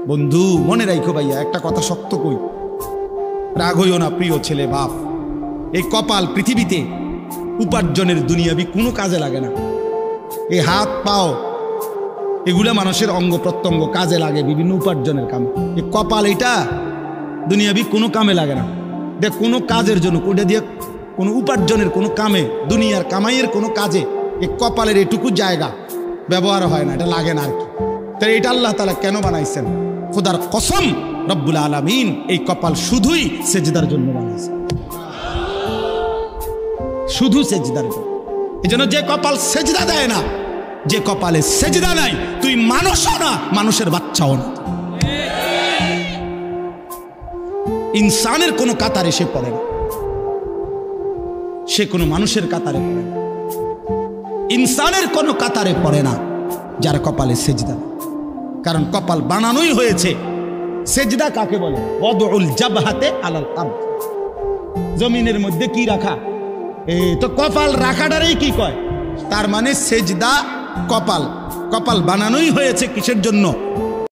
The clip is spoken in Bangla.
বন্ধু মনে রাখো ভাইয়া, একটা কথা শক্ত কই, রাগ হইও না প্রিয় ছেলে বাপ। এই কপাল পৃথিবীতে উপার্জনের দুনিয়াবি কোনো কাজে লাগে না। এই হাত পাও এগুলা মানুষের অঙ্গ প্রত্যঙ্গ কাজে লাগে বিভিন্ন উপার্জনের কামে। এই কপাল এটা দুনিয়াবি কোনো কামে লাগে না, এটা কোনো কাজের জন্য, ওটা দিয়ে কোনো উপার্জনের কোনো কামে, দুনিয়ার কামাইয়ের কোনো কাজে এই কপালের এটুকু জায়গা ব্যবহার হয় না, এটা লাগে না আর কি। তাই এটা আল্লাহ তাআলা কেন বানাইছেন? খোদার কসম রব্বুল আলামিন এই কপাল শুধুই সেজদার জন্য বানাইছেন, শুধু সেজদার জন্য। এই জন্য যে কপাল সেজদা দেয় না, যে কপালে সেজদা নাই, তুই মানুষও না, মানুষের বাচ্চাও না, ইনসানের কোনো কাতারে সে পড়ে না, সে কোনো মানুষের কাতারে পড়ে না, ইনসানের কোনো কাতারে পড়ে না যার কপালে সেজদা। কারণ কপাল বানানোই হয়েছে, সেজদা কাকে বলে? ওয়াদউল জাবহাতে আলাল আরদ, জমিনের মধ্যে কি রাখা, এই তো কপাল রাখাটারই কি কয়, তার মানে সেজদা কপাল। কপাল বানানোই হয়েছে কিসের জন্য?